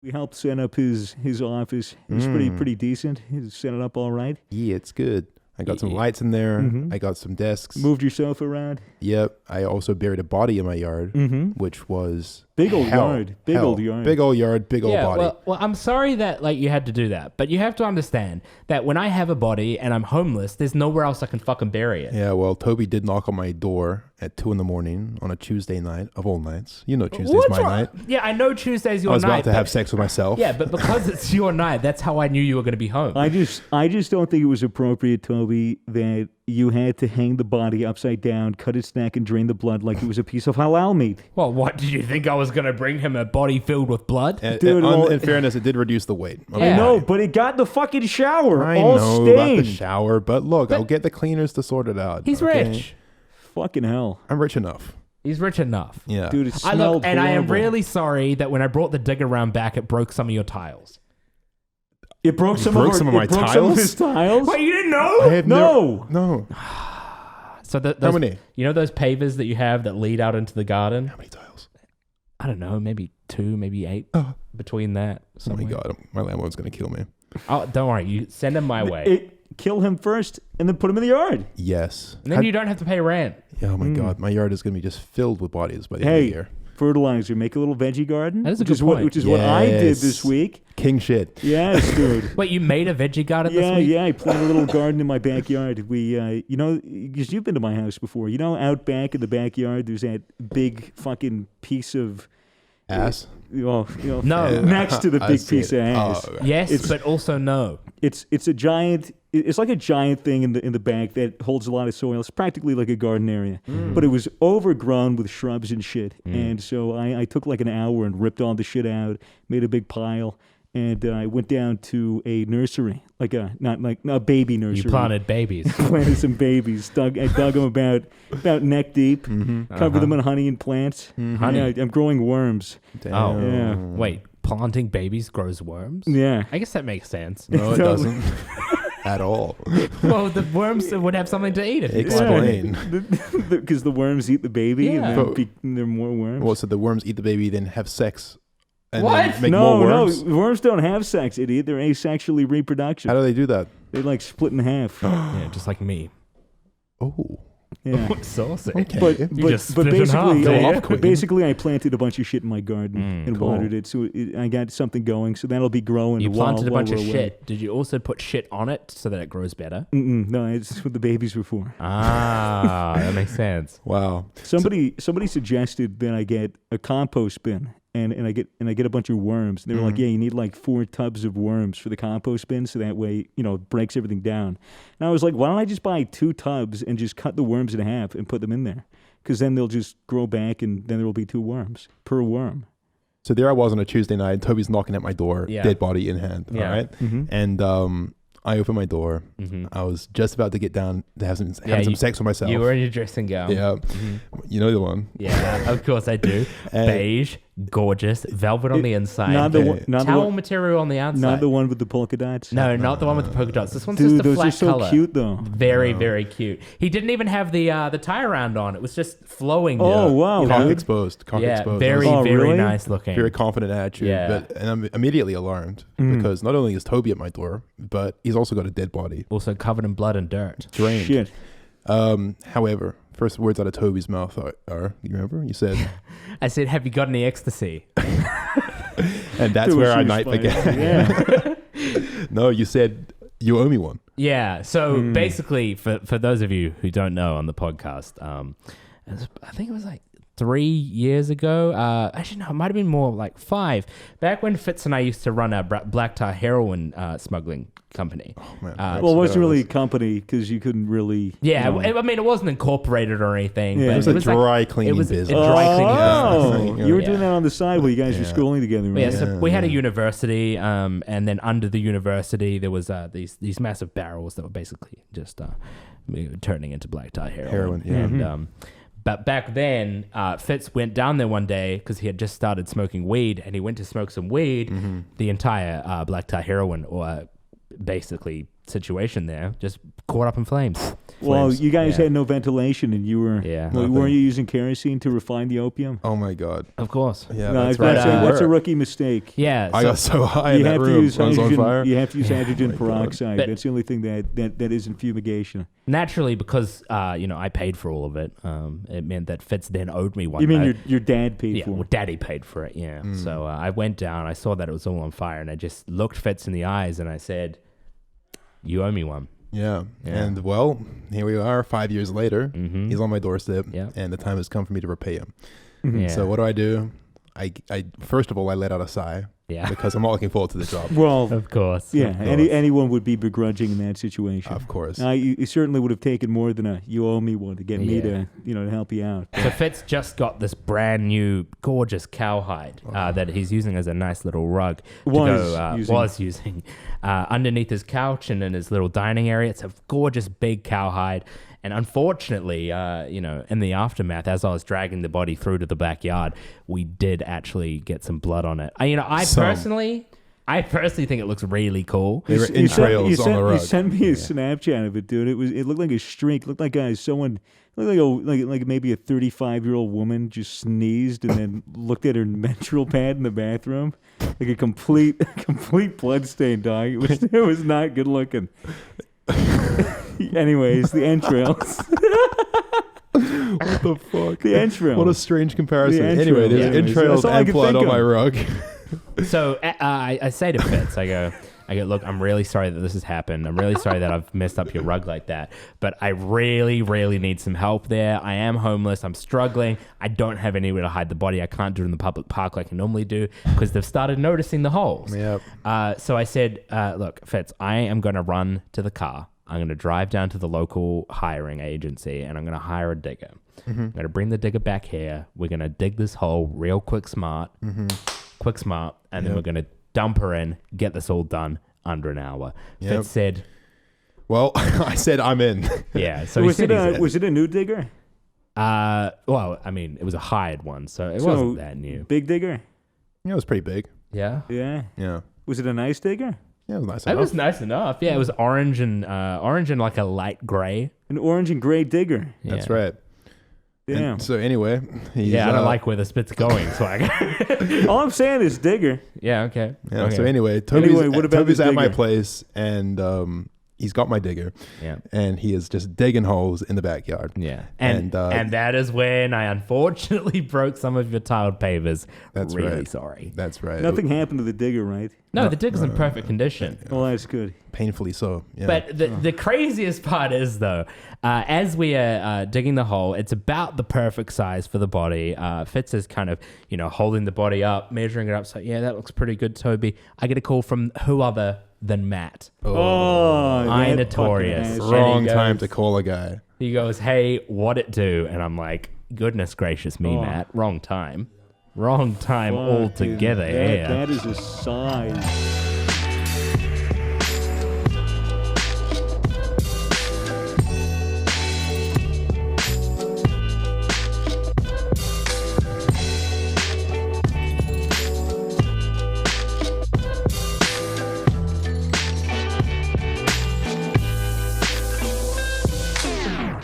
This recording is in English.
We helped set up his office. It was pretty decent. He set it up all right. Yeah, it's good. I got some lights in there. I got some desks. Moved your sofa around. Yep. I also buried a body in my yard, which was big old hell. yard. Big old yard. Big old yard, big old body. Well, I'm sorry that you had to do that, but you have to understand that when I have a body and I'm homeless, there's nowhere else I can fucking bury it. Yeah, well, Toby did knock on my door at 2 a.m. on a Tuesday night of all nights. You know Tuesday's What's my wrong? night. Yeah, I know Tuesday's your I was night. about to have sex with myself. Yeah, but because it's your night, that's how I knew you were going to be home. I just don't think it was appropriate, Toby, that you had to hang the body upside down, cut its neck, and drain the blood like it was a piece of halal meat. Well, what did you think I was going to bring him a body filled with blood? Dude, in fairness, it did reduce the weight. Yeah. I know, but it got in the fucking shower. I all know stained. about the shower, but look, I'll get the cleaners to sort it out. He's okay? rich. Fucking hell. I'm rich enough. He's rich enough. Yeah. Dude, it smelled and I am horrible. really sorry that when I brought the digger round back, it broke some of your tiles. It broke some broke of some of my Some of tiles? his tiles? What, you didn't know? I have No. No. So How many? You know those pavers that you have that lead out into the garden? How many tiles? I don't know, maybe 2, maybe 8 between that. Oh my God. My landlord's going to kill me. Oh, don't worry. You send him my way. Kill him first and then put him in the yard. Yes. And then you don't have to pay rent. Yeah, oh my God. My yard is going to be just filled with bodies by the end of Hey, the year. fertilizer. Make a little veggie garden. That is a which good is what point. Which is what I did Yes. this week. King shit. Yes, dude. Wait, you made a veggie garden this week? Yeah. I planted a little garden in my backyard. We, because you've been to my house before. You know, out back in the backyard, there's that big fucking piece of Ass? No. next to the I big see piece it. of ass. Oh, Yes, but also no. It's a giant. It's like a giant thing in the back that holds a lot of soil. It's practically like a garden area, but it was overgrown with shrubs and shit. And so I took like an hour and ripped all the shit out, made a big pile, and I went down to a nursery, not a baby nursery. You planted babies. Planted some babies. I dug them about neck deep. Covered them in honey and plants. Honey? Yeah, I'm growing worms. Damn. Oh, Yeah. wait. Planting babies grows worms? Yeah. I guess that makes sense. No, it Totally. doesn't. At all. Well, the worms would have something to eat if you Explain. Because the worms eat the baby, Yeah. and then there are more worms. Well, so the worms eat the baby, then have sex. And What? then make more worms? No, worms don't have sex, idiot. They're asexually reproduction. How do they do that? They like split in half. Yeah, just like me. Oh. Yeah. Saucy. Okay. But just split in half, basically, don't you? basically, I planted a bunch of shit in my garden and cool. watered it, so I got something going. So that'll be growing. You planted a while bunch of we're away. shit. Did you also put shit on it so that it grows better? No, it's what the babies were for. Ah, that makes sense. Wow. Somebody suggested that I get a compost bin and I get a bunch of worms. And they were like, yeah, you need like 4 tubs of worms for the compost bin, so that way, it breaks everything down. And I was like, why don't I just buy 2 tubs and just cut the worms in half and put them in there? Because then they'll just grow back, and then there will be 2 worms per worm. So there I was on a Tuesday night. Toby's knocking at my door, Yeah. dead body in hand. Yeah. All right. And I opened my door. I was just about to get down to have some sex with myself. You were in your dressing gown. Yeah. You know the one. Yeah, of course I do. And- Beige, gorgeous, velvet on the inside. Not the one, not the towel one, material on the outside. not the one with the polka dots. No, not the one with the polka dots. This one's Dude, just a those flat are so color. cute though. Very, very cute. He didn't even have the tie around on. It was just flowing. Oh wow, Cock dude. exposed. Cock Yeah, exposed. very, I was very really? nice looking. very confident attitude. Yeah. And I'm immediately alarmed because not only is Toby at my door, but he's also got a dead body. Also covered in blood and dirt. Drained. Shit. However, first words out of Toby's mouth are you remember? You said, I said, have you got any ecstasy? and that's Dude, where our she night was began. Yeah. No, you said you owe me one. Yeah. So basically, for those of you who don't know on the podcast, I think it was like 3 years ago. Actually, no, it might have been more like 5. Back when Fitz and I used to run a black tar heroin smuggling company. Oh, man. Well, it wasn't really a company because you couldn't really. Yeah, you know. it wasn't incorporated or anything. Yeah. But It was a dry cleaning it was business. A dry cleaning Oh, business. you were Yeah. doing that on the side while you guys were schooling together, right? Yeah, so we had a university, and then under the university there was these massive barrels that were basically just turning into black tar heroin. Yeah. And but back then, Fitz went down there one day because he had just started smoking weed, and he went to smoke some weed. The entire black tar heroin, or basically situation there, just caught up in flames. Well, flames. you guys had no ventilation, and you were. Yeah. Well, Nothing. weren't you using kerosene to refine the opium? Oh my god. Of course. Yeah, No, that's right. that's a Work. rookie mistake. Yeah. I got so high in You that have to room. use I was on hydrogen. fire. You have to use hydrogen my God. peroxide. But- That's the only thing that isn't fumigation. Naturally, because I paid for all of it, it meant that Fitz then owed me one. You mean your dad paid Yeah, for well, it? Daddy paid for it. Yeah. So I went down. I saw that it was all on fire, and I just looked Fitz in the eyes, and I said, "You owe me one." Yeah. Yeah. And well, here we are 5 years later. Mm-hmm. He's on my doorstep, Yeah. and the time has come for me to repay him. Yeah. So what do? I first of all, I let out a sigh Yeah. because I'm not looking forward to the job. Well, Of course. yeah. Of course. Anyone would be begrudging in that situation. Of course. You certainly would have taken more than a "you owe me one" to get me Yeah. to help you out. So Fitz just got this brand new, gorgeous cowhide that he's using as a nice little rug. Was using underneath his couch and in his little dining area. It's a gorgeous big cowhide. And unfortunately, in the aftermath, as I was dragging the body through to the backyard, we did actually get some blood on it. I personally think it looks really cool. They were entrails on the rug. You sent me a Snapchat of it, dude. It looked like a streak. It looked like like maybe a 35-year-old woman just sneezed and then looked at her menstrual pad in the bathroom, like a complete blood stain, dog. It was not good looking. Anyways, the entrails. What the fuck? The entrails. What a strange comparison. The Anyway, there's entrails. entrails That's all I and could blood think on my of. rug. So I say to Fitz, I go, look, I'm really sorry that this has happened. I'm really sorry that I've messed up your rug like that. But I really, really need some help there. I am homeless. I'm struggling. I don't have anywhere to hide the body. I can't do it in the public park like I normally do because they've started noticing the holes. Yep. So I said, look, Fitz, I am going to run to the car. I'm going to drive down to the local hiring agency and I'm going to hire a digger. I'm going to bring the digger back here. We're going to dig this hole real quick, smart, and then we're going to dump her in, get this all done under an hour. Yep. Fitz said, Well, I said I'm in. yeah. So was he said he's in. was it a new digger? Well, I mean, it was a hired one, so it wasn't that new. Big digger? Yeah, it was pretty big. Yeah. Yeah. Yeah. Was it a nice digger? Yeah, it was nice It enough. was nice enough. Yeah, it was orange and like a light gray. An orange and gray digger. That's Yeah. right. Damn. And so anyway, he's, Yeah, I don't like where the spit's going, so I All I'm saying is digger. Yeah, okay. Yeah. Okay. So anyway, Toby's, what about Toby's the at my digger? place, and he's got my digger, Yeah. and he is just digging holes in the backyard. Yeah. And And, that is when I unfortunately broke some of your tiled pavers. That's really right. sorry. That's right. Nothing happened to the digger, right? No, the digger's in perfect condition. Well, that's good. Painfully so. Yeah. But the craziest part is, though, as we are digging the hole, it's about the perfect size for the body. Fitz is kind of, holding the body up, measuring it up. So, yeah, that looks pretty good, Toby. I get a call from who other than Matt. Oh, I that notorious. fucking ass. wrong and he time goes- to call a guy. He goes, hey, what it do? And I'm like, goodness gracious me, Oh. Matt. Wrong time. Wrong time Fucking- altogether. that- Yeah. That is a size.